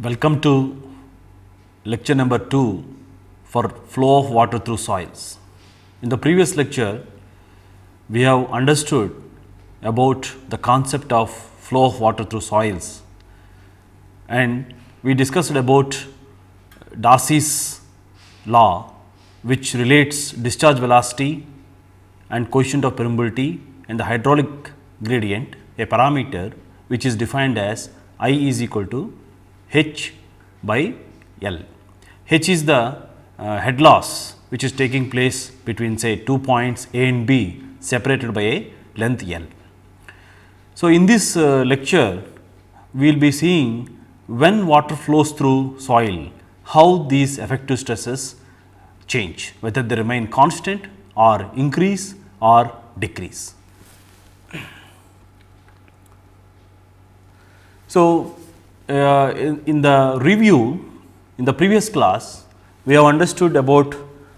Welcome to lecture number 2 for flow of water through soils. In the previous lecture, we have understood about the concept of flow of water through soils, and we discussed about Darcys law, which relates discharge velocity and coefficient of permeability and the hydraulic gradient, a parameter which is defined as I is equal to H by L. H is the head loss which is taking place between say 2 points A and B separated by a length L. So, in this lecture we will be seeing when water flows through soil, how these effective stresses change, whether they remain constant or increase or decrease. So, in the review in the previous class, we have understood about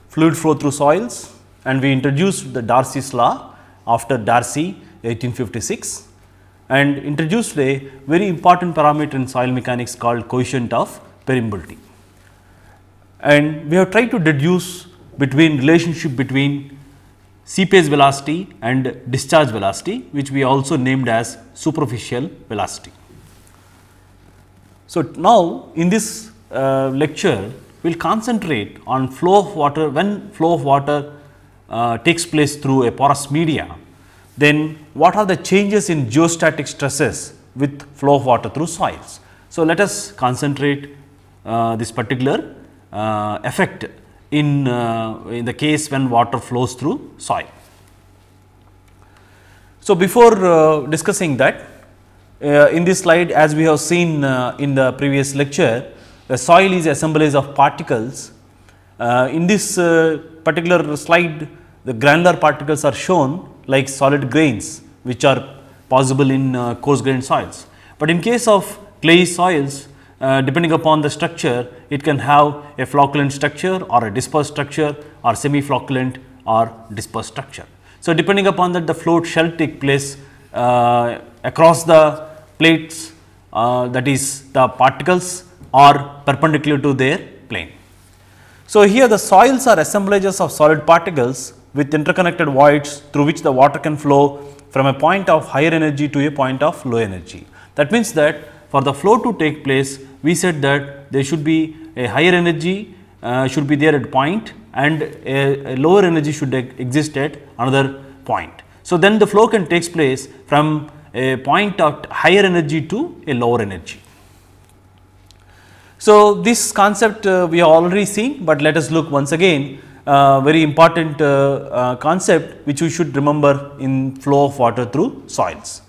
fluid flow through soils, and we introduced the Darcys law after Darcy 1856 and introduced a very important parameter in soil mechanics called coefficient of permeability. And we have tried to deduce between relationship between seepage velocity and discharge velocity, which we also named as superficial velocity. So, now in this lecture we will concentrate on flow of water. When flow of water takes place through a porous media, then what are the changes in geostatic stresses with flow of water through soils. So, let us concentrate this particular effect in the case when water flows through soil. So, before discussing that, in this slide, as we have seen in the previous lecture, the soil is assemblage of particles. In this particular slide, the granular particles are shown like solid grains, which are possible in coarse grained soils. But in case of clay soils, depending upon the structure, it can have a flocculent structure or a dispersed structure or semi flocculent or dispersed structure. So, depending upon that, the flow shall take place across the plates, that is the particles are perpendicular to their plane. So, here the soils are assemblages of solid particles with interconnected voids through which the water can flow from a point of higher energy to a point of low energy. That means that for the flow to take place, we said that there should be a higher energy should be there at point and a lower energy should exist at another point. So, then the flow can take place from a point of higher energy to a lower energy. So, this concept we have already seen, but let us look once again very important concept which we should remember in flow of water through soils.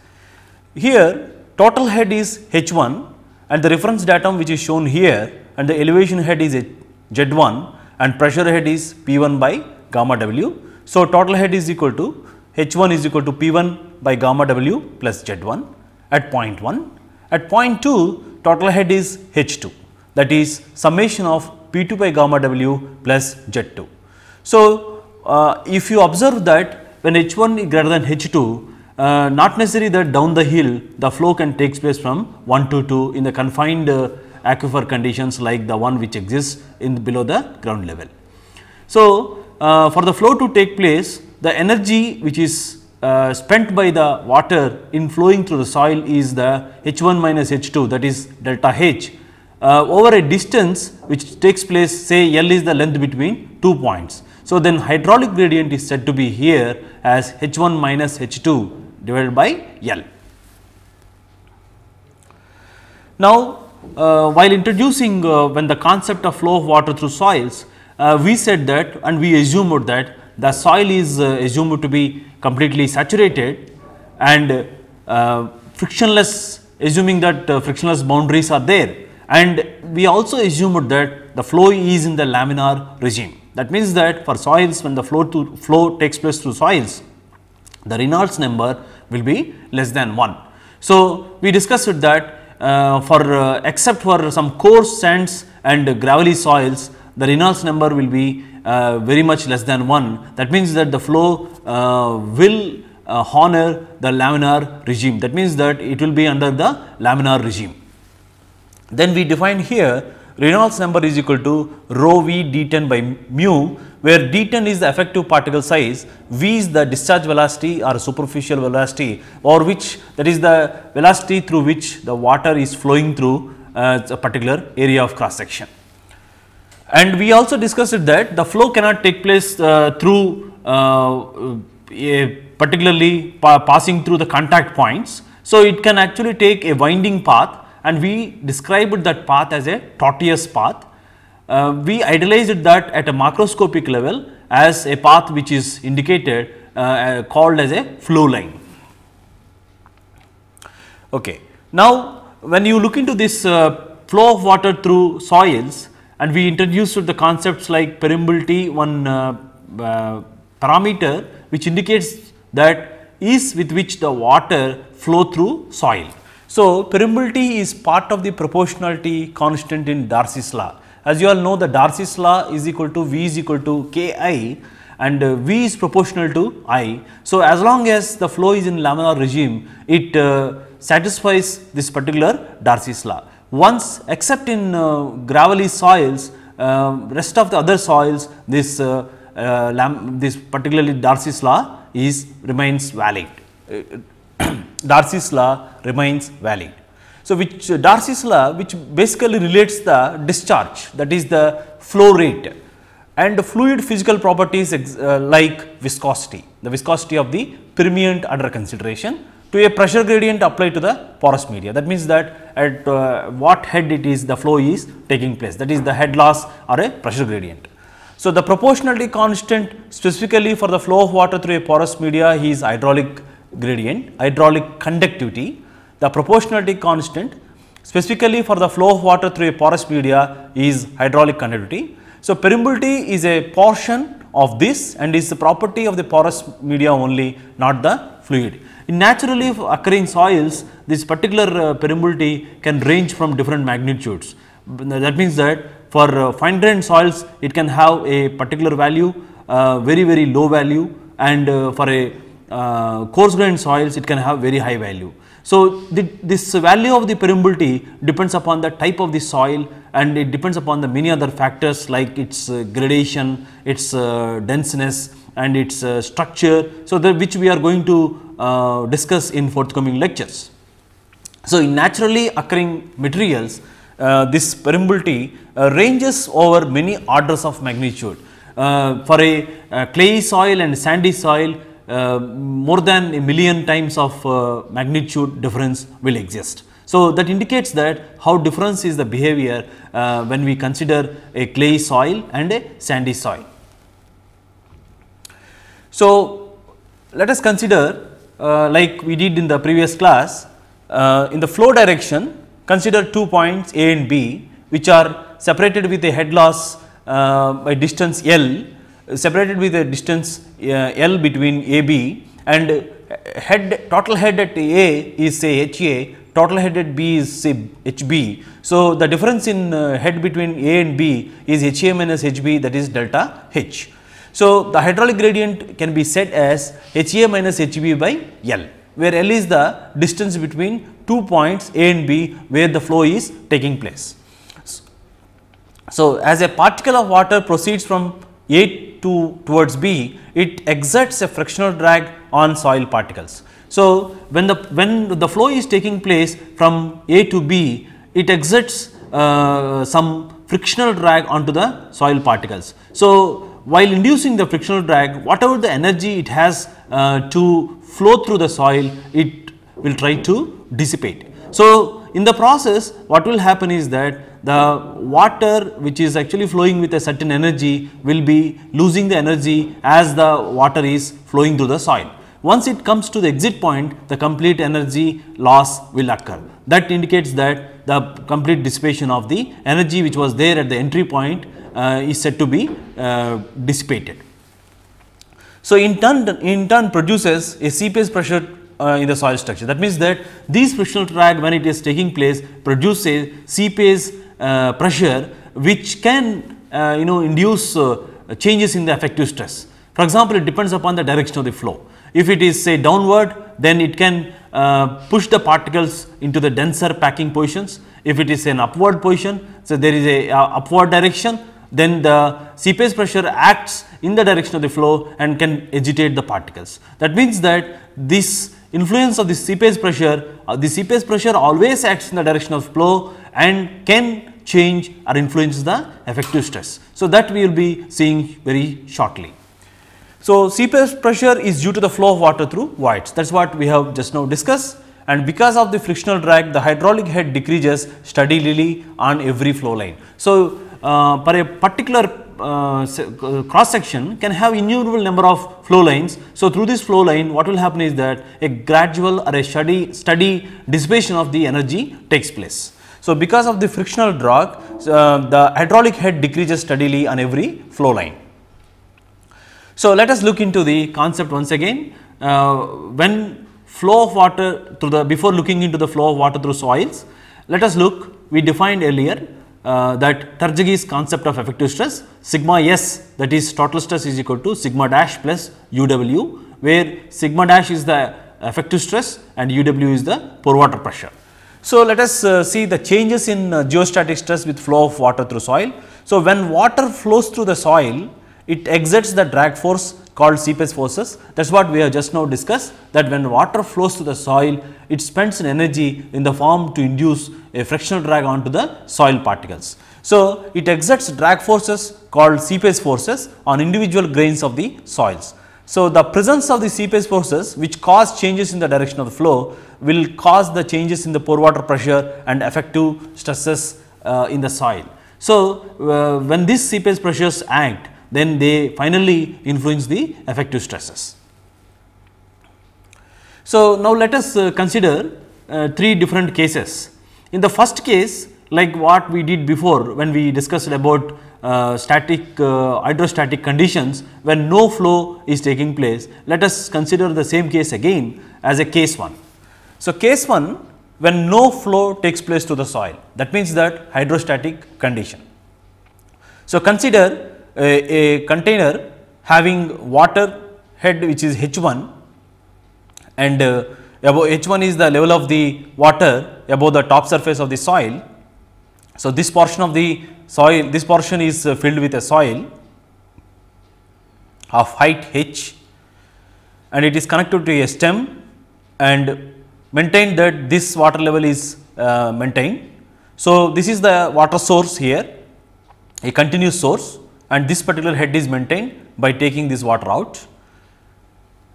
Here total head is H1 and the reference datum which is shown here, and the elevation head is Z1 and pressure head is P1 by gamma W. So, total head is equal to H1 is equal to P1 by gamma W plus Z1 at point 1. At point 2, total head is H2, that is summation of P2 by gamma W plus Z2. So, if you observe that when H1 is greater than H2, not necessary that down the hill the flow can take place from 1 to 2 in the confined aquifer conditions like the one which exists in below the ground level. So, for the flow to take place, the energy which is spent by the water in flowing through the soil is the H1 minus H2, that is delta H over a distance which takes place, say L is the length between 2 points. So, then hydraulic gradient is said to be here as H1 minus H2 divided by L. Now, while introducing when the concept of flow of water through soils, we said that and we assumed that the soil is assumed to be completely saturated and frictionless, assuming that frictionless boundaries are there, and we also assumed that the flow is in the laminar regime. That means that for soils, when the flow takes place through soils, the Reynolds number will be less than 1. So, we discussed that except for some coarse sands and gravelly soils, the Reynolds number will be very much less than 1. That means that the flow will honor the laminar regime. That means that it will be under the laminar regime. Then we define here Reynolds number is equal to rho v d10 by mu, where d10 is the effective particle size, v is the discharge velocity or superficial velocity, or which that is the velocity through which the water is flowing through a particular area of cross section. And we also discussed that the flow cannot take place through particularly passing through the contact points. So, it can actually take a winding path, and we described that path as a tortuous path. We idealized that at a macroscopic level as a path which is indicated called as a flow line. Okay. Now, when you look into this flow of water through soils, and we introduced the concepts like permeability, one parameter which indicates that ease with which the water flow through soil. So, permeability is part of the proportionality constant in Darcys law. As you all know, the Darcys law is equal to V is equal to K I, and V is proportional to I. So, as long as the flow is in laminar regime, it satisfies this particular Darcys law. Once, except in gravelly soils, rest of the other soils, this particularly Darcys law remains valid. Darcys law remains valid. So, which Darcys law, which basically relates the discharge, that is the flow rate, and the fluid physical properties like viscosity, the viscosity of the permeant under consideration, to a pressure gradient applied to the porous media. That means that at what head it is the flow is taking place, that is the head loss or a pressure gradient. So, the proportionality constant specifically for the flow of water through a porous media is hydraulic gradient, hydraulic conductivity. The proportionality constant specifically for the flow of water through a porous media is hydraulic conductivity. So, permeability is a portion of this and is the property of the porous media only, not the fluid. In naturally occurring soils, this particular permeability can range from different magnitudes. That means that for fine grained soils, it can have a particular value, very low value, and for a coarse grained soils, it can have very high value. So, this value of the permeability depends upon the type of the soil, and it depends upon the many other factors like its gradation, its denseness, and its structure. So, which we are going to discuss in forthcoming lectures. So, in naturally occurring materials, this permeability ranges over many orders of magnitude. For a clay soil and sandy soil, more than a million times of magnitude difference will exist. So, that indicates that how different is the behavior when we consider a clay soil and a sandy soil. So, let us consider like we did in the previous class, in the flow direction, consider 2 points A and B, which are separated with a head loss by distance L, separated with a distance L between AB, and total head at A is say HA, total head at B is say HB. So, the difference in head between A and B is HA minus HB, that is delta H. So, the hydraulic gradient can be said as HA minus HB by L, where L is the distance between 2 points A and B where the flow is taking place. So, as a particle of water proceeds from A towards B, it exerts a frictional drag on soil particles. So, when the flow is taking place from A to B, it exerts some frictional drag onto the soil particles. So, while inducing the frictional drag, whatever the energy it has to flow through the soil, it will try to dissipate. So, in the process, what will happen is that the water which is actually flowing with a certain energy will be losing the energy as the water is flowing through the soil. Once it comes to the exit point, the complete energy loss will occur. That indicates that the complete dissipation of the energy which was there at the entry point is said to be dissipated. So, in turn produces a seepage pressure in the soil structure. That means that this frictional drag, when it is taking place, produce a seepage pressure which can induce changes in the effective stress. For example, it depends upon the direction of the flow. If it is say downward, then it can push the particles into the denser packing positions. If it is an upward position, so there is a upward direction, then the seepage pressure acts in the direction of the flow and can agitate the particles. That means that this influence of the seepage pressure always acts in the direction of flow and can change or influence the effective stress. So, that we will be seeing very shortly. So, seepage pressure is due to the flow of water through voids, that is what we have just now discussed, and because of the frictional drag the hydraulic head decreases steadily on every flow line. So, for a particular cross section can have innumerable number of flow lines. So, through this flow line what will happen is that a gradual or a steady dissipation of the energy takes place. So, because of the frictional drag the hydraulic head decreases steadily on every flow line. So, let us look into the concept once again. When flow of water through the, before looking into the flow of water through soils, let us look, we defined earlier that Tarjagi's concept of effective stress, sigma S, that is total stress is equal to sigma dash plus UW, where sigma dash is the effective stress and UW is the pore water pressure. So, let us see the changes in geostatic stress with flow of water through soil. So, when water flows through the soil, it exerts the drag force called seepage forces. That is what we have just now discussed, that when water flows through the soil, it spends an energy in the form to induce a frictional drag onto the soil particles. So, it exerts drag forces called seepage forces on individual grains of the soils. So, the presence of the seepage forces which cause changes in the direction of the flow will cause the changes in the pore water pressure and effective stresses in the soil. So, when these seepage pressures act, then they finally influence the effective stresses. So, now let us consider three different cases. In the first case, like what we did before when we discussed about hydrostatic conditions when no flow is taking place, let us consider the same case again as a case 1. So, case 1, when no flow takes place to the soil, that means that hydrostatic condition. So, consider a container having water head which is H1 and above H1 is the level of the water above the top surface of the soil. So, this portion of the soil, this portion is filled with a soil of height h and it is connected to a stem and maintained that this water level is maintained. So, this is the water source here, a continuous source, and this particular head is maintained by taking this water out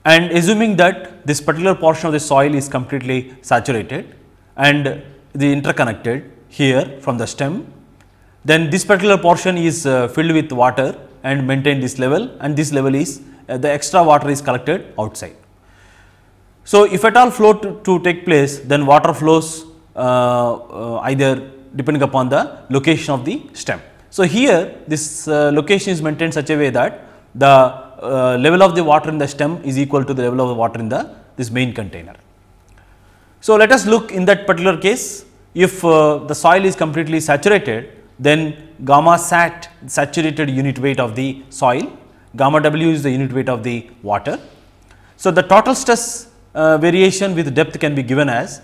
and assuming that this particular portion of the soil is completely saturated and the interconnected here from the stem, then this particular portion is filled with water and maintain this level, and this level is the extra water is collected outside. So, if at all flow to take place, then water flows either depending upon the location of the stem. So, here this location is maintained such a way that the level of the water in the stem is equal to the level of the water in this main container. So, let us look in that particular case, if the soil is completely saturated, then gamma sat, saturated unit weight of the soil, gamma W is the unit weight of the water. So, the total stress variation with depth can be given as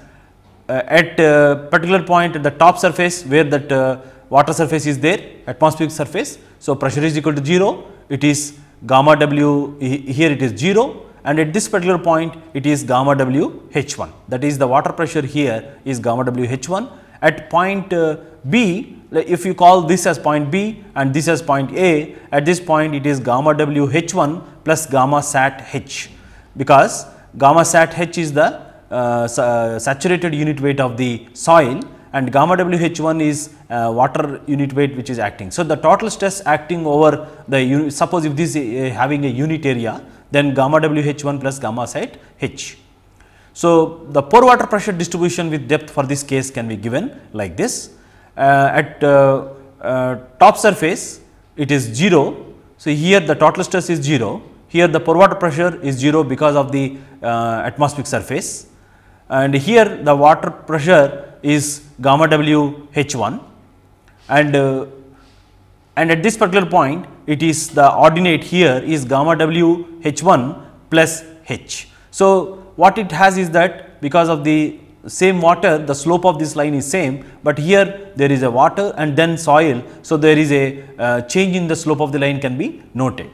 at a particular point at the top surface where that water surface is there, atmospheric surface. So, pressure is equal to 0, it is gamma W, here it is 0, and at this particular point it is gamma W H1, that is the water pressure here is gamma W H1. At point B, if you call this as point B and this as point A, at this point it is gamma W H1 plus gamma sat H, because gamma sat H is the saturated unit weight of the soil and gamma W H1 is water unit weight which is acting. So, the total stress acting over the unit, suppose if this is having a unit area, then gamma W H1 plus gamma sat H. So, the pore water pressure distribution with depth for this case can be given like this. At top surface it is 0. So, here the total stress is 0, here the pore water pressure is 0 because of the atmospheric surface, and here the water pressure is gamma W H1 and at this particular point it is the ordinate here is gamma W H1 plus H. So, what it has is that because of the same water, the slope of this line is same, but here there is a water and then soil. So, there is a change in the slope of the line can be noted.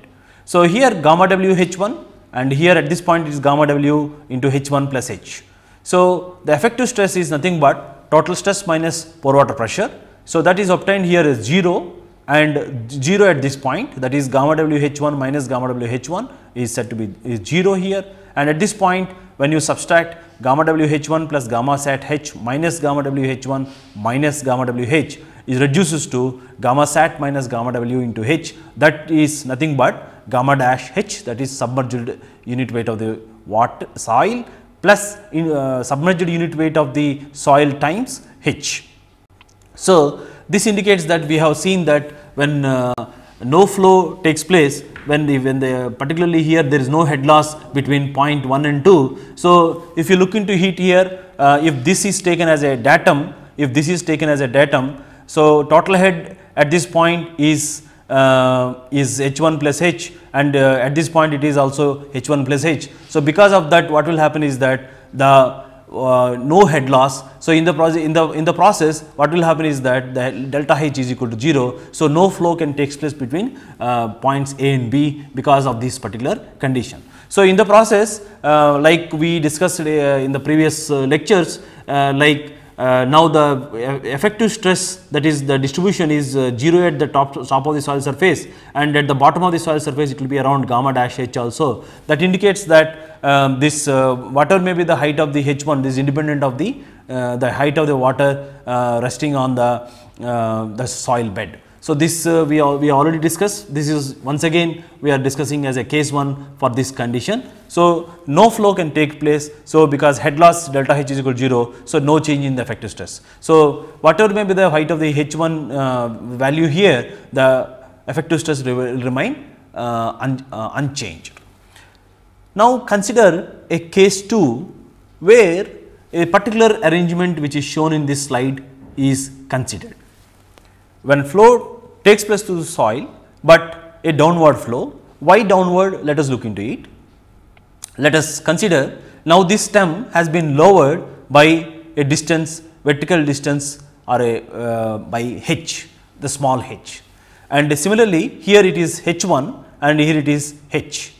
So, here gamma W H1 and here at this point it is gamma W into H1 plus H. So, the effective stress is nothing but total stress minus pore water pressure. So, that is obtained here as 0 and 0 at this point, that is gamma W H1 minus gamma W H1 is said to be 0 here, and at this point when you subtract gamma W H1 plus gamma sat H minus gamma W H1 minus gamma W H is reduces to gamma sat minus gamma W into H, that is nothing but gamma dash H, that is submerged unit weight of the water soil plus submerged unit weight of the soil times H. So, this indicates that we have seen that when no flow takes place, when the particularly here there is no head loss between point 1 and 2. So, if you look into heat here, if this is taken as a datum, so total head at this point is H1 plus H, and at this point it is also H1 plus H. So, because of that, what will happen is that the no head loss. So, in the process what will happen is that the delta H is equal to 0. So, no flow can take place between points A and B because of this particular condition. So, in the process like we discussed in the previous lectures, now the effective stress, that is the distribution is 0 at the top of the soil surface, and at the bottom of the soil surface it will be around gamma dash H also. That indicates that this whatever may be the height of the H1, this is independent of the height of the water resting on the soil bed. So, this we already discussed. This is once again we are discussing as a case 1 for this condition. So, no flow can take place. So, because head loss delta H is equal to 0. So, no change in the effective stress. So, whatever may be the height of the H1 value here, the effective stress will remain unchanged. Now, consider a case 2 where a particular arrangement which is shown in this slide is considered. When flow takes place to the soil, but a downward flow. Why downward? Let us look into it. Let us consider now this stem has been lowered by a distance, vertical distance, or a by H, the small h, and similarly here it is H1 and here it is H.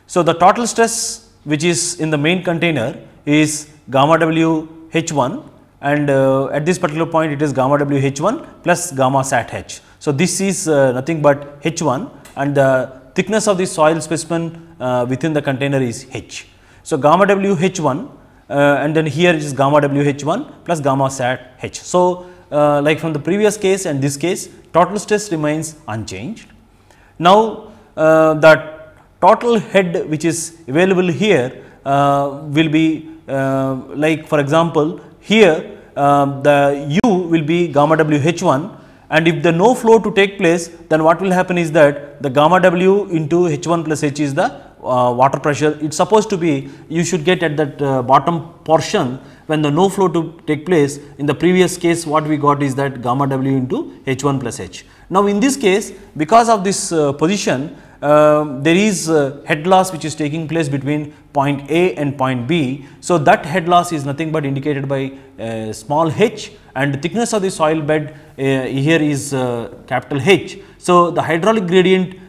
So, the total stress which is in the main container is gamma W H1, and at this particular point it is gamma W H1 plus gamma sat H. So, this is nothing but H1, and the thickness of the soil specimen within the container is H. So, gamma W H1 and then here it is gamma W H1 plus gamma sat H. So, like from the previous case and this case, total stress remains unchanged. Now, the total head which is available here will be like for example, here the U will be gamma W H1, and if the no flow to take place, then what will happen is that the gamma W into H1 plus H is the water pressure. It is supposed to be, you should get at that bottom portion when the no flow to take place. In the previous case what we got is that gamma W into H1 plus H. Now, in this case, because of this position, there is head loss which is taking place between point A and point B. So, that head loss is nothing but indicated by small h, and the thickness of the soil bed here is capital H. So, the hydraulic gradient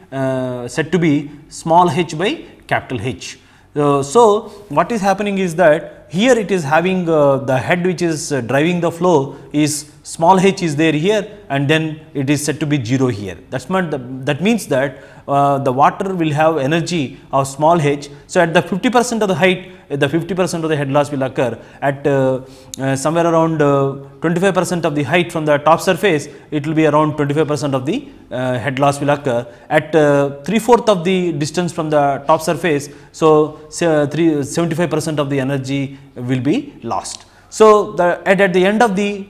said to be small h by capital H. So, what is happening is that here it is having the head which is driving the flow is small h is there here, and then it is said to be 0 here. That means that the water will have energy of small h. So, at the 50% of the height, the 50% of the head loss will occur. At somewhere around 25% of the height from the top surface, it will be around 25% of the head loss will occur. At 3/4 of the distance from the top surface, so 75% of the energy will be lost. So, at the end of the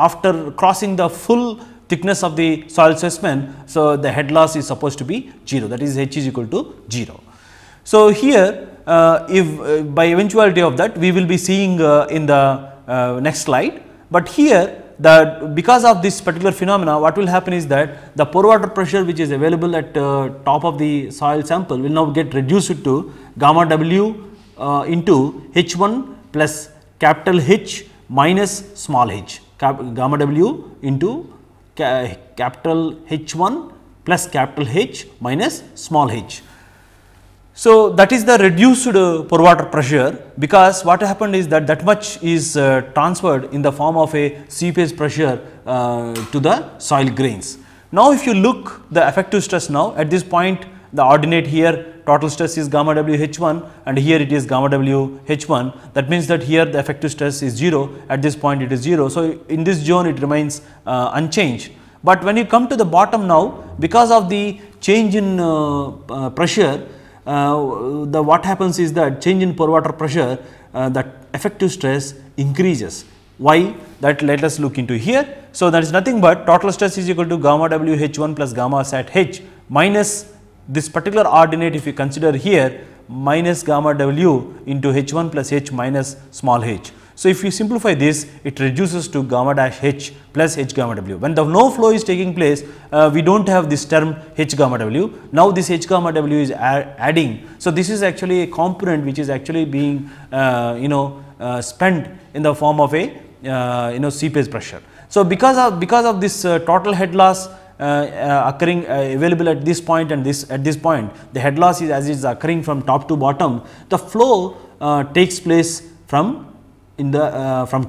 after crossing the full thickness of the soil specimen, so the head loss is supposed to be 0, that is H is equal to 0. So, here if by eventuality of that we will be seeing in the next slide, but here because of this particular phenomena, what will happen is that the pore water pressure which is available at top of the soil sample will now get reduced to gamma W into H1 plus capital H minus small h, gamma W into capital H1 plus capital H minus small h. So, that is the reduced pore water pressure, because what happened is that much is transferred in the form of a seepage pressure to the soil grains. Now, if you look the effective stress now at this point, the ordinate here total stress is gamma W H1 and here it is gamma W H1, that means that here the effective stress is 0, at this point it is 0. So, in this zone it remains unchanged, but when you come to the bottom now, because of the change in pressure, what happens is that change in pore water pressure, that effective stress increases. Why? That let us look into here. So, that is nothing but total stress is equal to gamma W H1 plus gamma sat H minus this particular ordinate, if you consider here, minus gamma W into H1 plus H minus small h. So, if you simplify this, it reduces to gamma dash H plus H gamma W. When the no flow is taking place, we do not have this term H gamma W. Now, this H gamma W is adding. So, this is actually a component which is actually being spent in the form of a seepage pressure. So, because of this total head loss occurring available at this point and at this point, the head loss is as it is occurring from top to bottom, the flow takes place from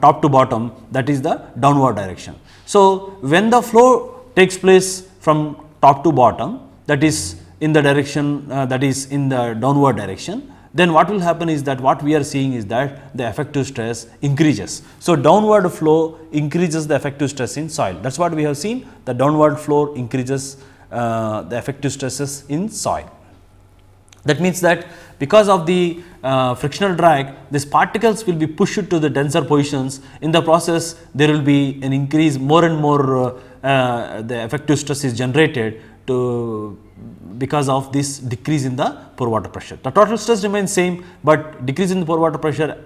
top to bottom, that is the downward direction. So, when the flow takes place from top to bottom, that is in the direction that is in the downward direction, then what will happen is that what we are seeing is that the effective stress increases. So, downward flow increases the effective stress in soil. That is what we have seen, the downward flow increases the effective stresses in soil. That means that because of the frictional drag, these particles will be pushed to the denser positions. In the process, there will be an increase, more and more the effective stress is generated because of this decrease in the pore water pressure. The total stress remains same, but decrease in the pore water pressure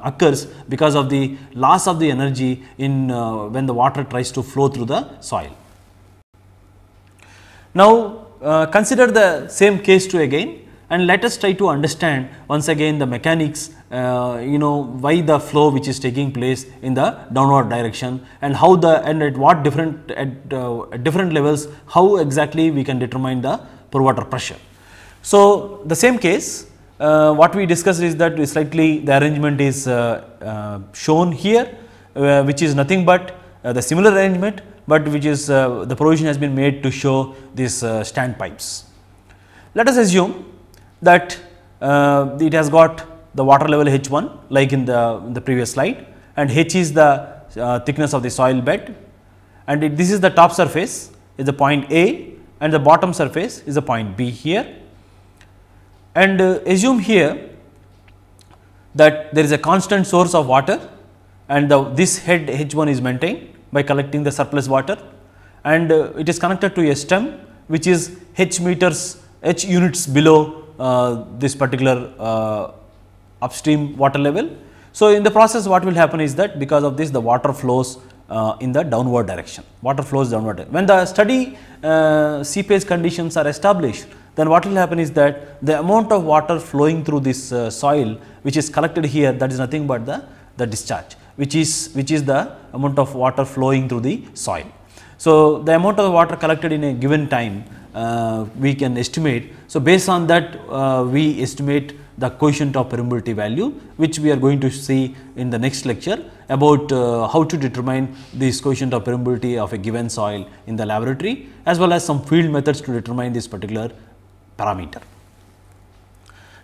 occurs because of the loss of the energy in when the water tries to flow through the soil. Now, consider the same case 2 again, and let us try to understand once again the mechanics, why the flow which is taking place in the downward direction, and how and at what different levels, how exactly we can determine the pore water pressure. So, the same case, what we discussed is that slightly the arrangement is shown here, which is nothing but the similar arrangement, but which is the provision has been made to show these standpipes. Let us assume that it has got the water level H1 like in the previous slide, and H is the thickness of the soil bed, and this is the top surface is the point A, and the bottom surface is the point B here, and assume here that there is a constant source of water, and this head H1 is maintained by collecting the surplus water, and it is connected to a stem which is H units below this particular upstream water level. So, in the process what will happen is that because of this the water flows in the downward direction, water flows downward. When the steady seepage conditions are established, then what will happen is that the amount of water flowing through this soil which is collected here, that is nothing but the discharge, which is the amount of water flowing through the soil. So, the amount of water collected in a given time we can estimate. So, based on that we estimate the coefficient of permeability value, which we are going to see in the next lecture about how to determine this coefficient of permeability of a given soil in the laboratory, as well as some field methods to determine this particular parameter.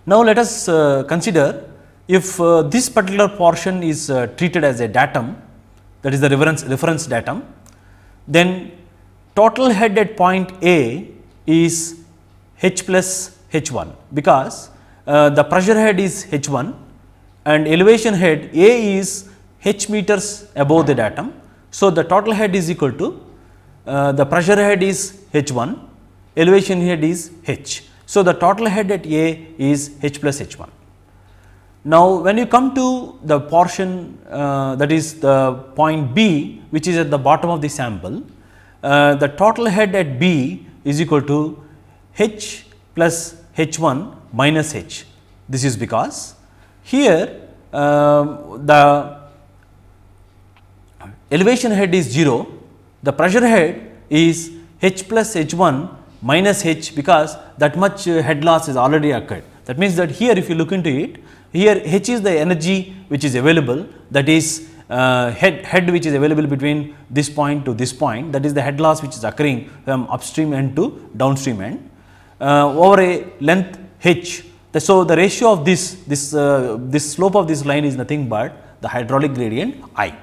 Now, let us consider if this particular portion is treated as a datum, that is the reference datum, then total head at point A is H plus H1, because the pressure head is H1 and elevation head A is H meters above the datum. So, the total head is equal to the pressure head is H1, elevation head is H. So, the total head at A is H plus H1. Now, when you come to the portion that is the point B, which is at the bottom of the sample, the total head at B is equal to H plus H1 minus H. This is because Here the elevation head is 0, the pressure head is H plus H1 minus H, because that much head loss is already occurred. That means that here if you look into it, here H is the energy which is available, that is head which is available between this point to this point, that is the head loss which is occurring from upstream end to downstream end over a length H. So, the ratio of this slope of this line is nothing but the hydraulic gradient I.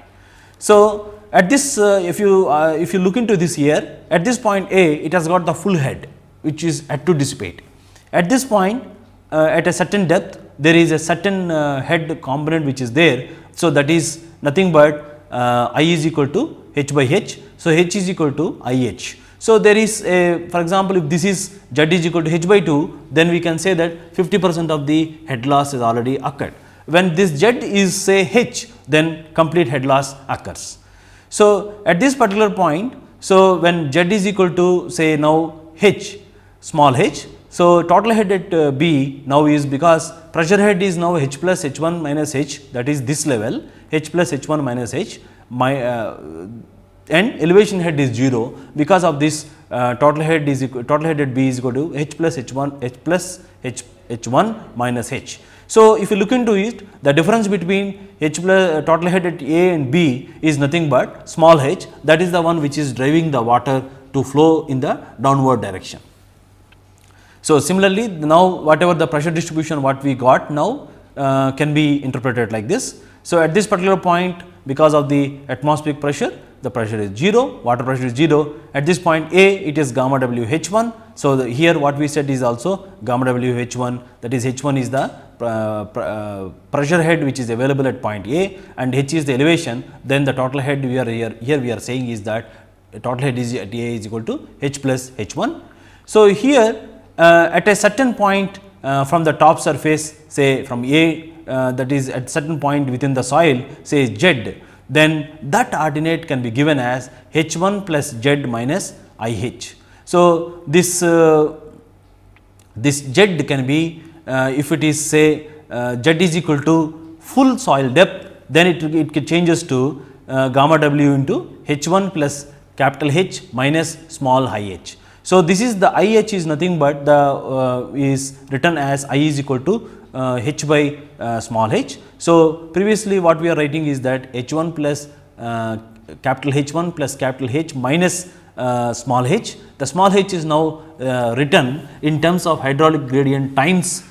So, at this if you look into this here, at this point A, it has got the full head which is had to dissipate. At this point at a certain depth, there is a certain head component which is there. So, that is nothing but I is equal to H by H. So, H is equal to I H. So, there is a, for example, if this is Z is equal to H by 2, then we can say that 50% of the head loss is already occurred. When this Z is say H, then complete head loss occurs. So, at this particular point, so when Z is equal to say now H, small h, so total head at B now is, because pressure head is now H plus H1 minus H, that is this level, H plus H1 minus H, and elevation head is 0, because of this total head at B is equal to H plus H1 minus H. So, if you look into it, the difference between H plus total head at A and B is nothing but small h, that is the one which is driving the water to flow in the downward direction. So, similarly, now whatever the pressure distribution what we got now can be interpreted like this. So, at this particular point, because of the atmospheric pressure, the pressure is 0, water pressure is 0. At this point A, it is gamma W H1. So, here what we said is also gamma W H1, that is H1 is the pressure head which is available at point A, and H is the elevation. Then the total head we are here we are saying is that total head is at A is equal to H plus H1. So, here at a certain point from the top surface, say from A, that is at certain point within the soil, say Z, then that ordinate can be given as H1 plus Z minus IH. So, this Z can be if it is say Z is equal to full soil depth, then it changes to gamma W into H1 plus capital H minus small I h. So, this is the I h is nothing but the is written as I is equal to H by small h. So, previously what we are writing is that H1 plus capital H1 plus capital H minus small h. The small h is now written in terms of hydraulic gradient times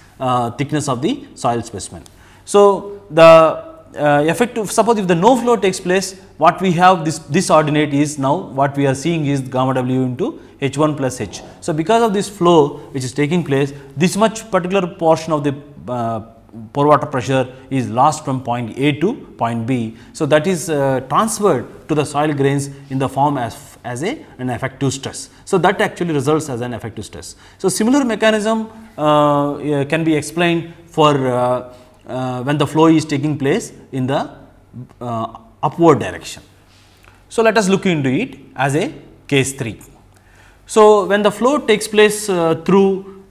thickness of the soil specimen. So, the effective, suppose if the no flow takes place, what we have this ordinate is now what we are seeing is gamma W into H1 plus H. So, because of this flow which is taking place, this much particular portion of the pore water pressure is lost from point A to point B. So, that is transferred to the soil grains in the form as an effective stress. So, that actually results as an effective stress. So, similar mechanism can be explained for when the flow is taking place in the upward direction. So, let us look into it as a case 3. So, when the flow takes place through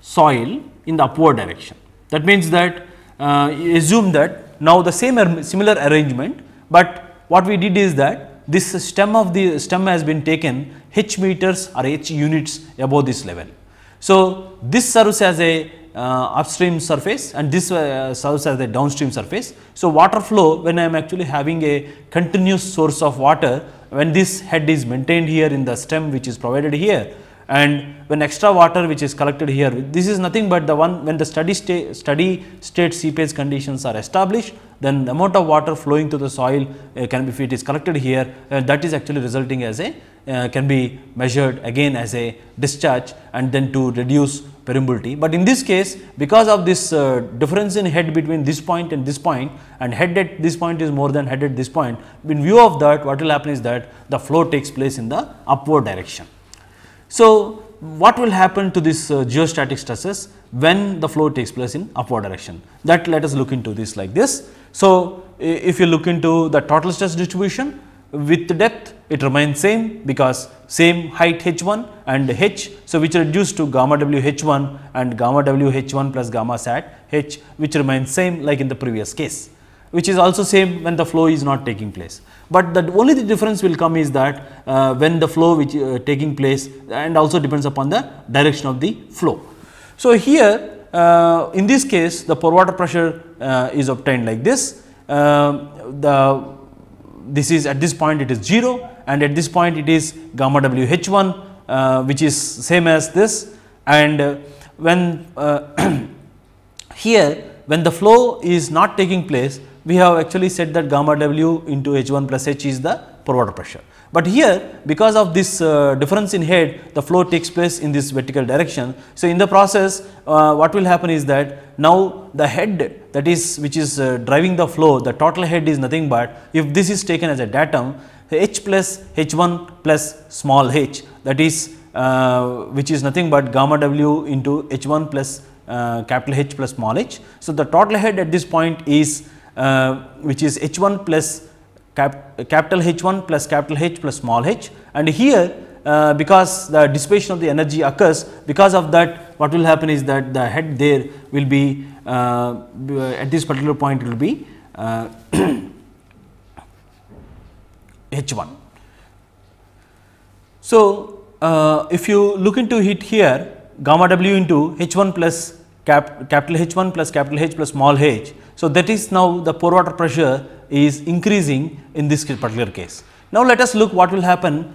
soil in the upward direction, that means that assume that now the similar arrangement, but what we did is that this stem of the stem has been taken h meters or h units above this level. So, this serves as a upstream surface and this serves as a downstream surface. So, water flow, when I am actually having a continuous source of water, when this head is maintained here in the stem which is provided here, and when extra water which is collected here, this is nothing but the one when the steady state seepage conditions are established, then the amount of water flowing to the soil can be, if it is collected here, that is actually resulting as a can be measured again as a discharge and then to reduce permeability. But in this case, because of this difference in head between this point and head at this point is more than head at this point, in view of that, what will happen is that the flow takes place in the upward direction. So, what will happen to this geostatic stresses when the flow takes place in upward direction? That let us look into this like this. So, if you look into the total stress distribution with depth, it remains same because same height h1 and h. So, which reduce to gamma w h1 and gamma w h1 plus gamma sat h, which remains same like in the previous case, which is also same when the flow is not taking place. But the only the difference will come is that when the flow which taking place, and also depends upon the direction of the flow. So, here in this case the pore water pressure is obtained like this. This is at this point it is 0, and at this point it is gamma w h1 which is same as this, and when here when the flow is not taking place, we have actually said that gamma w into h1 plus h is the pore water pressure. But here because of this difference in head, the flow takes place in this vertical direction. So, in the process what will happen is that now the head, that is which is driving the flow, the total head is nothing but, if this is taken as a datum, h plus h1 plus small h, that is which is nothing but gamma w into h1 plus capital H plus small h. So, the total head at this point is which is h1 plus capital H1 plus capital H plus small h, and here because the dissipation of the energy occurs, because of that what will happen is that the head there will be at this particular point it will be H1. So, if you look into it here, gamma w into H1 plus capital H1 plus capital H plus small h. So, that is now the pore water pressure is increasing in this particular case. Now, let us look what will happen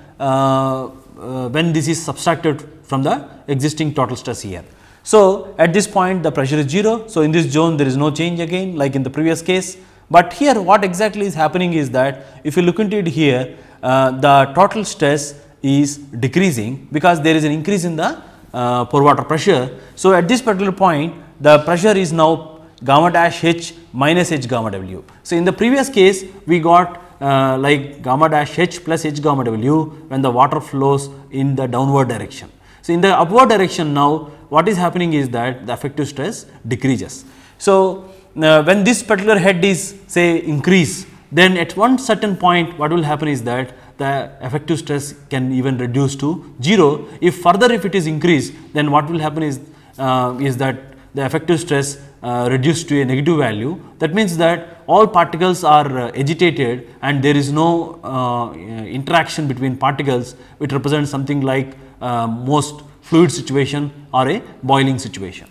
when this is subtracted from the existing total stress here. So, at this point the pressure is 0. So, in this zone there is no change again like in the previous case, but here what exactly is happening is that if you look into it here, the total stress is decreasing because there is an increase in the pore water pressure. So, at this particular point the pressure is now gamma dash h minus h gamma w. So, in the previous case we got like gamma dash h plus h gamma w when the water flows in the downward direction. So, in the upward direction now what is happening is that the effective stress decreases. So, when this particular head is say increase, then at one certain point what will happen is that the effective stress can even reduce to 0. If further if it is increased, then what will happen is that the effective stress reduced to a negative value. That means that all particles are agitated and there is no interaction between particles, which represents something like most fluid situation or a boiling situation.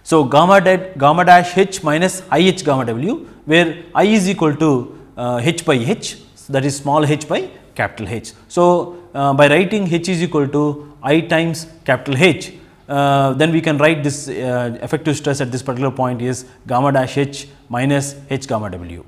So, gamma dash h minus I h gamma w, where I is equal to h by h, that is small h by capital H. So, by writing h is equal to I times capital H, then we can write this effective stress at this particular point is gamma dash h minus h gamma w.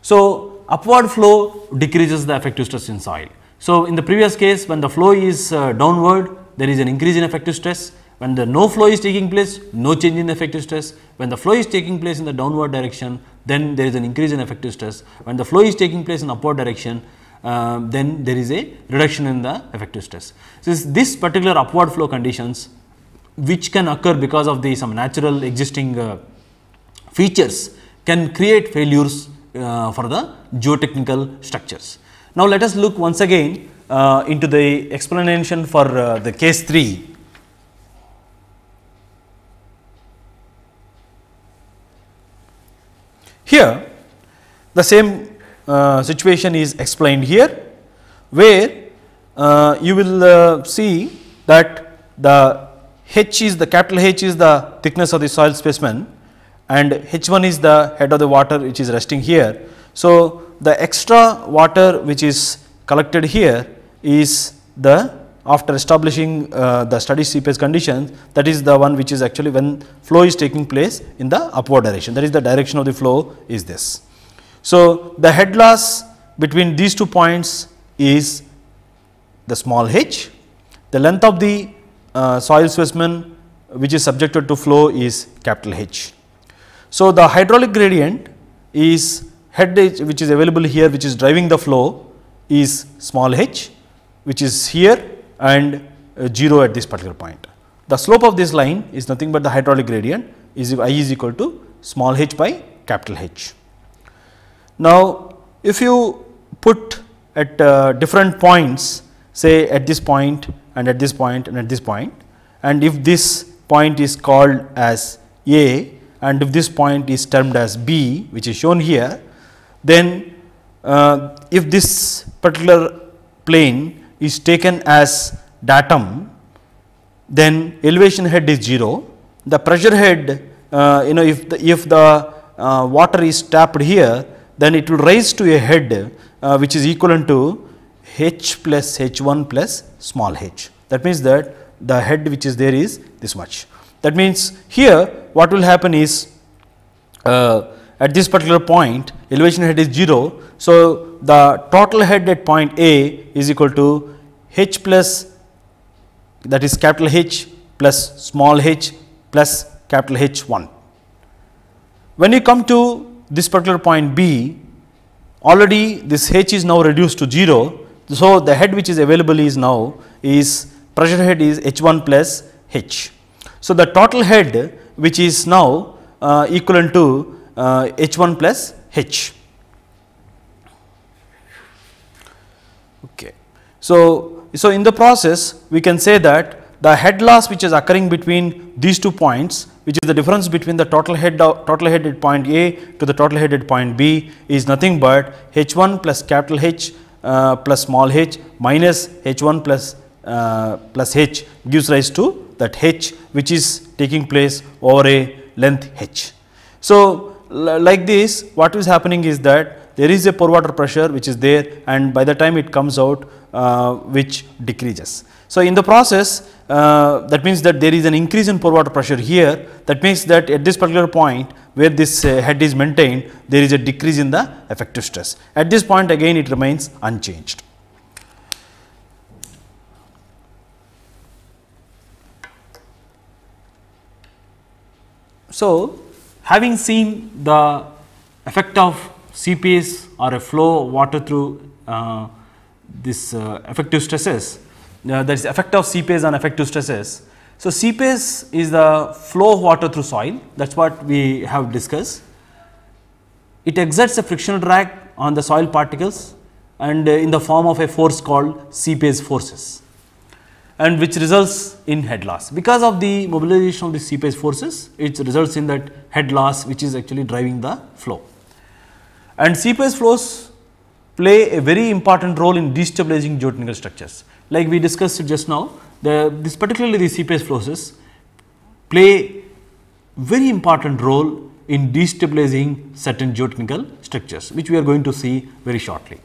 So, upward flow decreases the effective stress in soil. So, in the previous case when the flow is downward, there is an increase in effective stress. When the no flow is taking place, no change in the effective stress. When the flow is taking place in the downward direction, then there is an increase in effective stress. When the flow is taking place in upward direction, then there is a reduction in the effective stress. So, this particular upward flow conditions which can occur because of the some natural existing features can create failures for the geotechnical structures. Now, let us look once again into the explanation for the case 3. Here the same situation is explained here, where you will see that the H is the capital H is the thickness of the soil specimen and H1 is the head of the water which is resting here. So, the extra water which is collected here is the, after establishing the steady seepage conditions, that is the one which is actually when flow is taking place in the upward direction, that is the direction of the flow is this. So, the head loss between these 2 points is the small h, the length of the soil specimen which is subjected to flow is capital H. So, the hydraulic gradient is head h which is available here, which is driving the flow, is small h, which is here and 0 at this particular point. The slope of this line is nothing but the hydraulic gradient is I is equal to small h by capital H. Now, if you put at different points say at this point and at this point and at this point, and if this point is called as A and if this point is termed as B, which is shown here, then if this particular plane is taken as datum, then elevation head is 0. The pressure head, if the water is tapped here, then it will rise to a head which is equivalent to h plus h1 plus small h. That means that the head which is there is this much. That means here what will happen is at this particular point elevation head is 0. So, the total head at point A is equal to h plus, that is capital H plus small h plus capital H1. When you come to this particular point B, already this h is now reduced to 0. So, the head which is available is now is pressure head is H1 plus H. So, the total head which is now equivalent to H1 plus H. Okay. So, in the process we can say that the head loss which is occurring between these 2 points, which is the difference between the total head at point A to the total head at point B, is nothing but H1 plus capital H plus small h minus H1 plus H gives rise to that H which is taking place over a length H. So, like this what is happening is that there is a pore water pressure which is there, and by the time it comes out which decreases. So, in the process that means that there is an increase in pore water pressure here. That means that at this particular point where this head is maintained, there is a decrease in the effective stress. At this point again it remains unchanged. So, having seen the effect of CPS or a flow of water through this effective stresses, that is effect of CPS on effective stresses. So, CPS is the flow of water through soil, that is what we have discussed. It exerts a frictional drag on the soil particles and in the form of a force called CPS forces, and which results in head loss. Because of the mobilization of the CPS forces, it results in that head loss which is actually driving the flow. And CPS flows play a very important role in destabilizing geotechnical structures. Like we discussed just now, this particularly the CPS flows play very important role in destabilizing certain geotechnical structures, which we are going to see very shortly.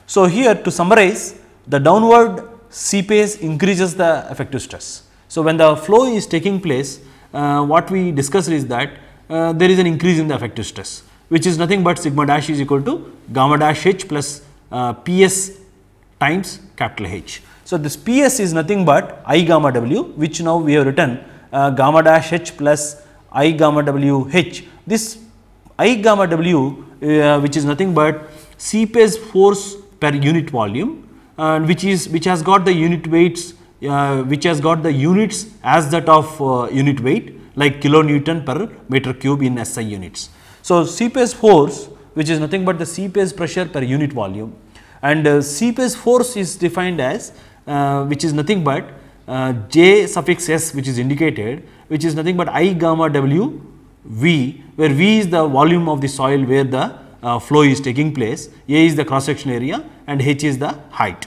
So, here to summarize, the downward CPS increases the effective stress. So, when the flow is taking place, what we discussed is that there is an increase in the effective stress, which is nothing but sigma dash is equal to gamma dash H plus PS times capital H. So, this PS is nothing but I gamma W, which now we have written gamma dash H plus I gamma W H. This I gamma W which is nothing but CPS force per unit volume, and which has got the unit weights, which has got the units as that of unit weight, like kilonewton per meter cube in SI units. So, CPS force which is nothing but the CPS pressure per unit volume, and CPS force is defined as which is nothing but J suffix S, which is indicated, which is nothing but I gamma W V, where V is the volume of the soil where the flow is taking place, A is the cross section area and H is the height.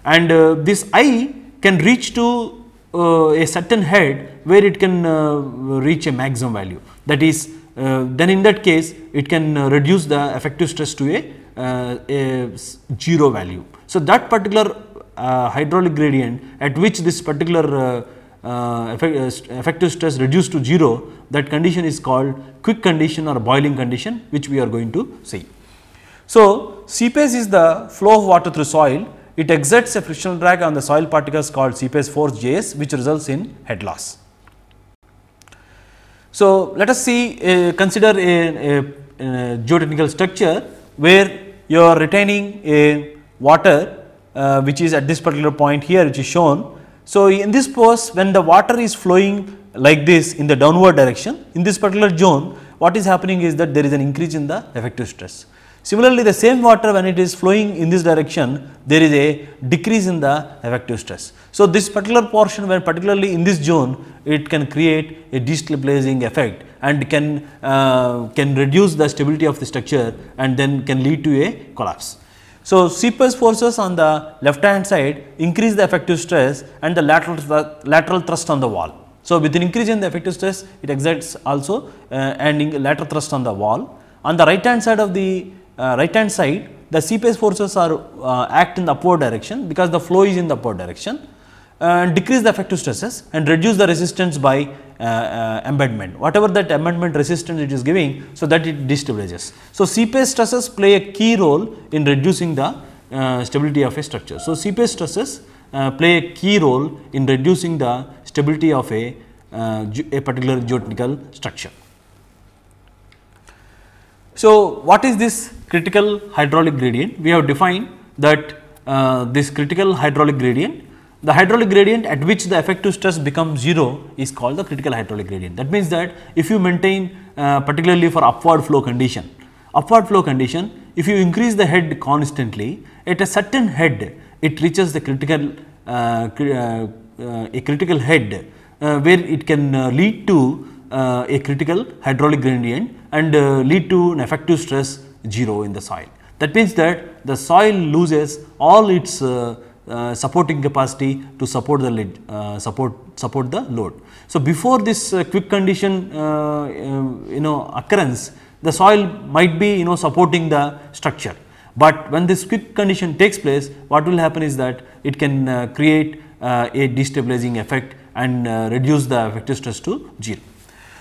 And this I can reach to a certain head where it can reach a maximum value, that is then in that case it can reduce the effective stress to a 0 value. So, that particular hydraulic gradient at which this particular effective stress reduced to 0, that condition is called quick condition or boiling condition, which we are going to see. So, CPS is the flow of water through soil. It exerts a frictional drag on the soil particles called CPS force Js, which results in head loss. So, let us see consider a geotechnical structure where you are retaining a water which is at this particular point here, which is shown. So, in this post, when the water is flowing like this in the downward direction, in this particular zone, what is happening is that there is an increase in the effective stress. Similarly, the same water when it is flowing in this direction, there is a decrease in the effective stress. So, this particular portion, when particularly in this zone, it can create a destabilizing effect and can reduce the stability of the structure and then can lead to a collapse. So, seepage forces on the left hand side increase the effective stress and the lateral thrust on the wall. So, with an increase in the effective stress, it exerts also and lateral thrust on the wall. On the right hand side of the the seepage forces are act in the upward direction because the flow is in the upward direction and decrease the effective stresses and reduce the resistance by embedment. Whatever that embedment resistance it is giving, so that it destabilizes. So, seepage stresses play a key role in reducing the stability of a structure. So, seepage stresses play a key role in reducing the stability of a particular geotechnical structure. So, what is this critical hydraulic gradient? We have defined that this critical hydraulic gradient, the hydraulic gradient at which the effective stress becomes 0 is called the critical hydraulic gradient. That means that if you maintain particularly for upward flow condition, if you increase the head constantly, at a certain head it reaches the critical head where it can lead to a critical hydraulic gradient and lead to an effective stress 0 in the soil. That means that the soil loses all its supporting capacity to support the support the load. So, before this quick condition occurrence, the soil might be supporting the structure, but when this quick condition takes place, what will happen is that it can create a destabilizing effect and reduce the effective stress to 0.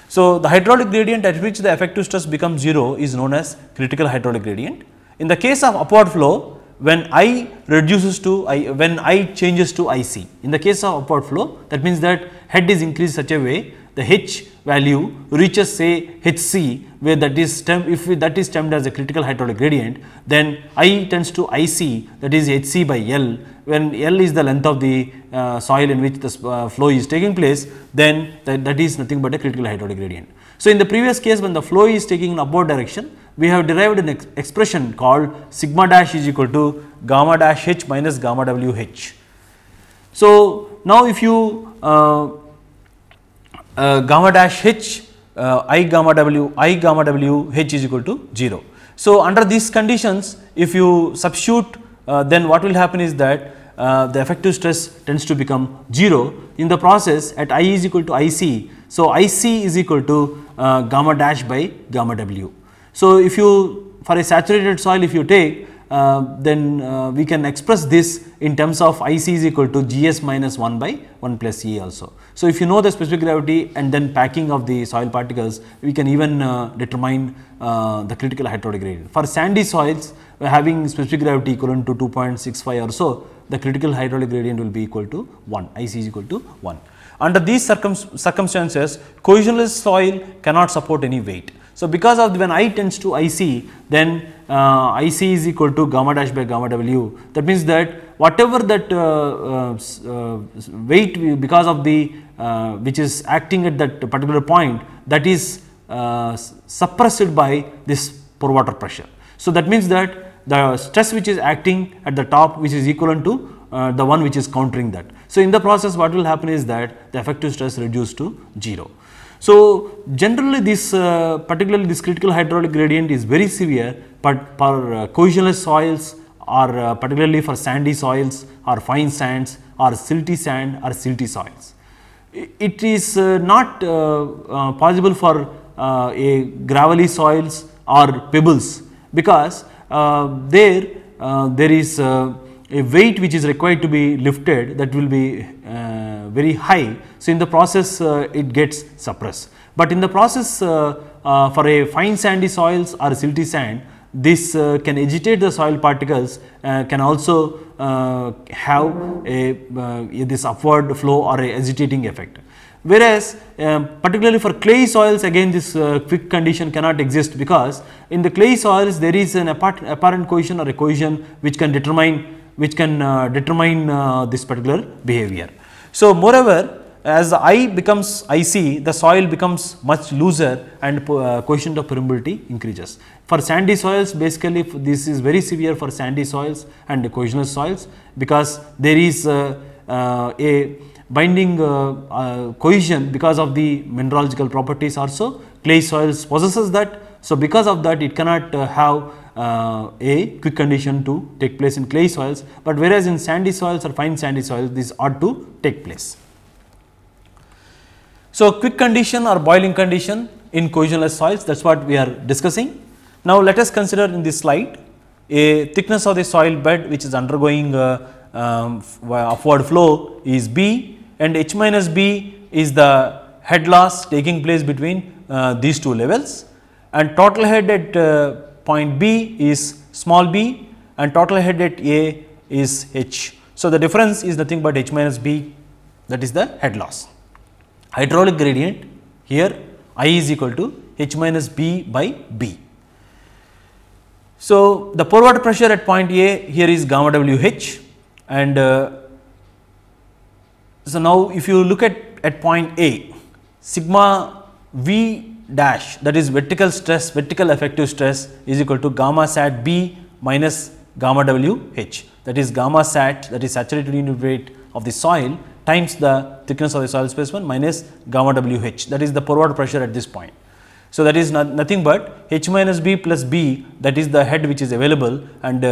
So, the hydraulic gradient at which the effective stress becomes 0 is known as critical hydraulic gradient. In the case of upward flow, when I reduces to when I changes to IC, in the case of upward flow, that means that head is increased such a way the H value reaches say HC, where that is if that is termed as a critical hydraulic gradient, then I tends to IC, that is HC by L. When L is the length of the soil in which the flow is taking place, then that is nothing but a critical hydraulic gradient. So, in the previous case, when the flow is taking in upward direction, we have derived an expression called sigma dash is equal to gamma dash H minus gamma WH. So, now if you gamma dash H I gamma W H is equal to 0. So, under these conditions, if you substitute, then what will happen is that the effective stress tends to become 0 in the process at I is equal to IC. So, IC is equal to gamma dash by gamma W. So, if you for a saturated soil, if you take then we can express this in terms of IC is equal to GS minus 1 by 1 plus E also. So, if you know the specific gravity and then packing of the soil particles, we can even determine the critical hydraulic gradient. For sandy soils having specific gravity equivalent to 2.65 or so, the critical hydraulic gradient will be equal to 1, IC is equal to 1. Under these circumstances, cohesionless soil cannot support any weight. So, because of when I tends to IC, then IC is equal to gamma dash by gamma W. That means that whatever that weight because of the which is acting at that particular point, that is suppressed by this pore water pressure. So, that means that the stress which is acting at the top, which is equivalent to the one which is countering that. So, in the process what will happen is that the effective stress reduced to 0. So, generally this particularly this critical hydraulic gradient is very severe, but for cohesionless soils or particularly for sandy soils or fine sands or silty sand or silty soils. It is not possible for a gravelly soils or pebbles, because there is a weight which is required to be lifted that will be very high. So, in the process it gets suppressed, but in the process for a fine sandy soils or silty sand, this can agitate the soil particles, can also have a this upward flow or a agitating effect. Whereas, particularly for clay soils, again this quick condition cannot exist, because in the clay soils there is an apparent cohesion or a cohesion which can determine this particular behavior. So, moreover, as the I becomes IC, the soil becomes much looser and coefficient of permeability increases. For sandy soils, basically this is very severe for sandy soils and cohesionless soils, because there is a binding cohesion because of the mineralogical properties also. Clay soils possesses that. So, because of that it cannot have a quick condition to take place in clay soils, but whereas in sandy soils or fine sandy soils this ought to take place. So, quick condition or boiling condition in cohesionless soils, that is what we are discussing. Now, let us consider in this slide a thickness of the soil bed which is undergoing upward flow is B, and H minus B is the head loss taking place between these two levels, and total head at point B is small b and total head at A is H. So, the difference is nothing but H minus B, that is the head loss. Hydraulic gradient here I is equal to H minus B by B. So, the pore water pressure at point A here is gamma WH, and so now if you look at point A, sigma V dash, that is vertical stress, vertical effective stress, is equal to gamma sat B minus gamma WH, that is gamma sat, that is saturated unit weight of the soil, times the thickness of the soil specimen minus gamma WH, that is the pore water pressure at this point. So, that is nothing but H minus B plus B, that is the head which is available, and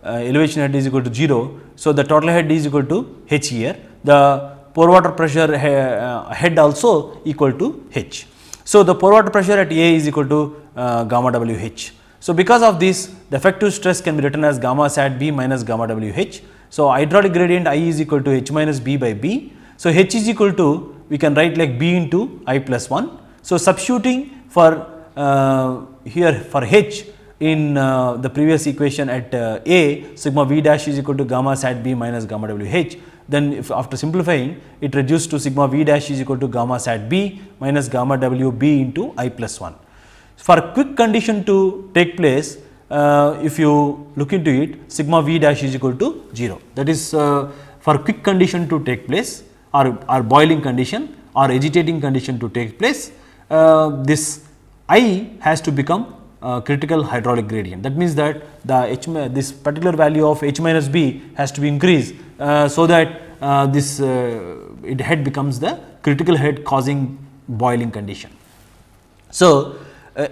elevation head is equal to 0. So, the total head is equal to H here, the pore water pressure head also equal to H. So, the pore water pressure at A is equal to gamma WH. So, because of this, the effective stress can be written as gamma sat B minus gamma WH. So, hydraulic gradient I is equal to H minus B by B. So, H is equal to, we can write like B into I plus 1. So, substituting for here for H in the previous equation at A, sigma V dash is equal to gamma sat B minus gamma WH. Then if after simplifying, it reduced to sigma V dash is equal to gamma sat B minus gamma WB into I plus 1. For quick condition to take place, if you look into it, sigma V dash is equal to 0. That is for quick condition to take place, or boiling condition or agitating condition to take place, this I has to become critical hydraulic gradient. That means that the this particular value of H minus B has to be increased, so that this head becomes the critical head causing boiling condition. So,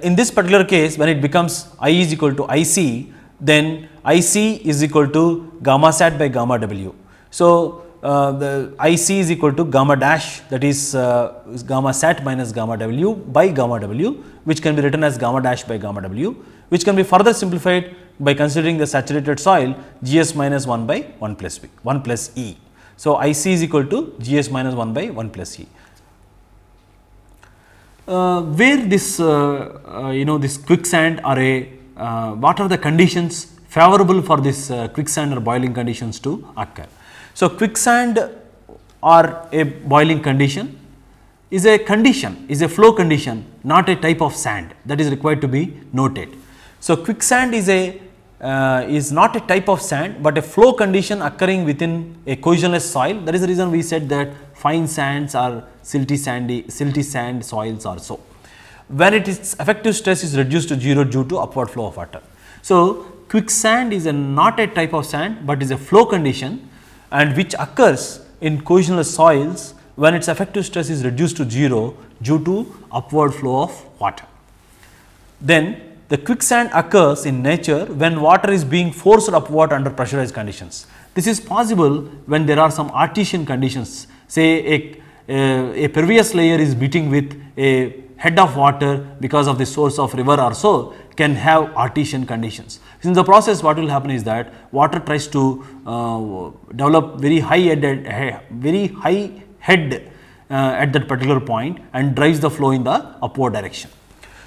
in this particular case, when it becomes I is equal to IC, then IC is equal to gamma sat by gamma W. So, the IC is equal to gamma dash, that is gamma sat minus gamma W by gamma W, which can be written as gamma dash by gamma W, which can be further simplified by considering the saturated soil GS minus 1 by 1 plus B, 1 plus E. So, IC is equal to GS minus 1 by 1 plus E. Where this this quicksand or what are the conditions favorable for this quicksand or boiling conditions to occur. So, quicksand or a boiling condition is a condition, is a flow condition, not a type of sand, that is required to be noted. So, quicksand is not a type of sand, but a flow condition occurring within a cohesionless soil. That is the reason we said that fine sands or silty sand soils or so, when its effective stress is reduced to 0 due to upward flow of water. So, quicksand is not a type of sand, but is a flow condition, and which occurs in cohesionless soils when its effective stress is reduced to 0 due to upward flow of water. Then the quicksand occurs in nature when water is being forced upward under pressurized conditions. This is possible when there are some artesian conditions, say a pervious layer is meeting with a head of water because of the source of river or so, can have artesian conditions. In the process, what will happen is that water tries to develop very high head at that particular point and drives the flow in the upward direction.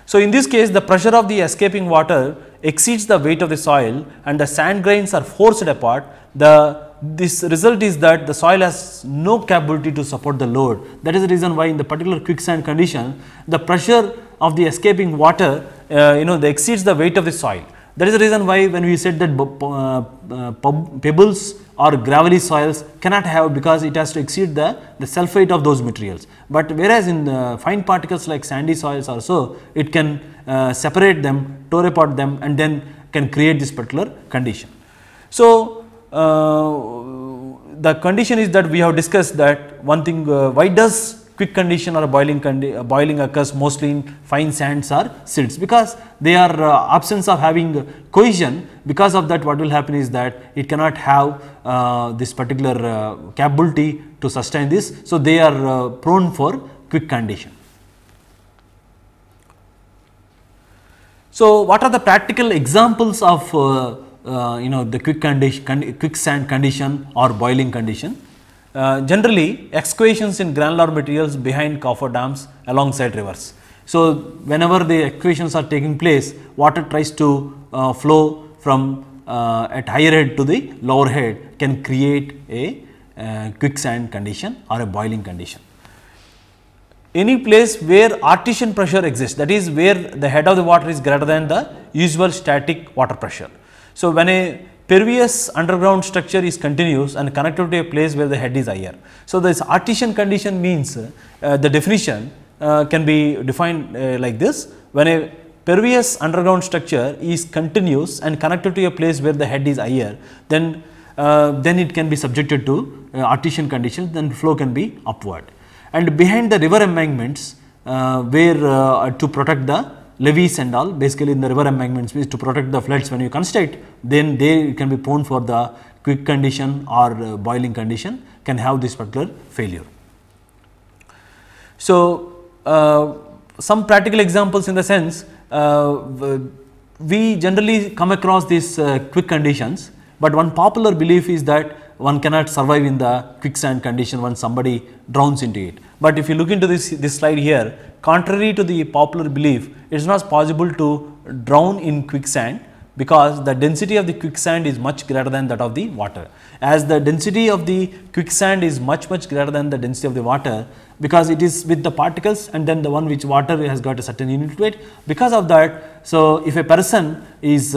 So, in this case, the pressure of the escaping water exceeds the weight of the soil and the sand grains are forced apart. This result is that the soil has no capability to support the load. That is the reason why in the particular quicksand condition, the pressure of the escaping water they exceeds the weight of the soil. That is the reason why when we said that pebbles or gravelly soils cannot have, because it has to exceed the sulfate of those materials. But whereas in fine particles like sandy soils or so, it can separate them, tore apart them, and then can create this particular condition. So, the condition is that we have discussed that one thing, why does quick condition or boiling occurs mostly in fine sands or silts, because they are absence of having cohesion. Because of that, what will happen is that it cannot have this particular capability to sustain this. So, they are prone for quick condition. So, what are the practical examples of the quicksand condition or boiling condition? Generally, excavations in granular materials behind cofferdams alongside rivers. So, whenever the excavations are taking place, water tries to flow from at higher head to the lower head, can create a quicksand condition or a boiling condition. Any place where artesian pressure exists, that is where the head of the water is greater than the usual static water pressure. So, when a pervious underground structure is continuous and connected to a place where the head is higher. So, this artesian condition means the definition can be defined like this: when a pervious underground structure is continuous and connected to a place where the head is higher, then it can be subjected to artesian conditions, then flow can be upward. And behind the river embankments, where to protect the levees and all, basically in the river embankments means to protect the floods when you construct, then they can be prone for the quick condition or boiling condition, can have this particular failure. So, some practical examples in the sense, we generally come across these quick conditions, but one popular belief is that one cannot survive in the quicksand condition once somebody drowns into it. But if you look into this slide here, contrary to the popular belief, it is not possible to drown in quicksand, because the density of the quicksand is much greater than that of the water. As the density of the quicksand is much greater than the density of the water, because it is with the particles and then the one which water has got a certain unit weight. Because of that, so if a person is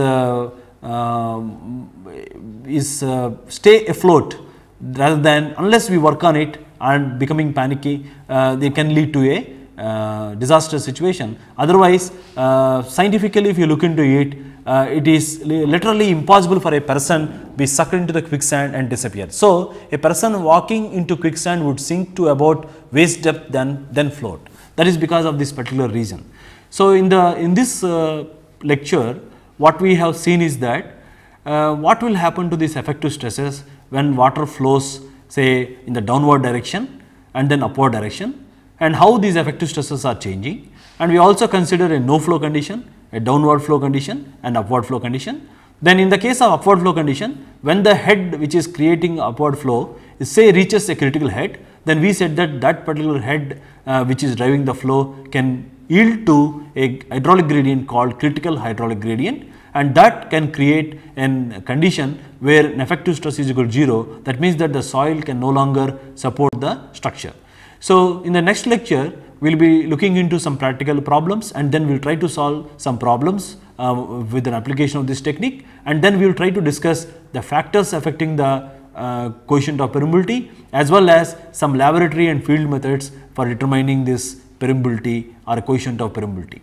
stay afloat, rather than, unless we work on it and becoming panicky, they can lead to a disastrous situation. Otherwise, scientifically if you look into it, it is literally impossible for a person be sucked into the quicksand and disappear. So, a person walking into quicksand would sink to about waist depth then float. That is because of this particular reason. So, in this lecture, what we have seen is that what will happen to these effective stresses when water flows, say, in the downward direction and then upward direction, and how these effective stresses are changing. And we also consider a no flow condition, a downward flow condition and upward flow condition. Then in the case of upward flow condition, when the head which is creating upward flow is, say, reaches a critical head, then we said that that particular head which is driving the flow can yield to a hydraulic gradient called critical hydraulic gradient, and that can create a condition where an effective stress is equal to 0. That means that the soil can no longer support the structure. So, in the next lecture, we will be looking into some practical problems, and then we will try to solve some problems with an application of this technique, and then we will try to discuss the factors affecting the coefficient of permeability, as well as some laboratory and field methods for determining this permeability or coefficient of permeability.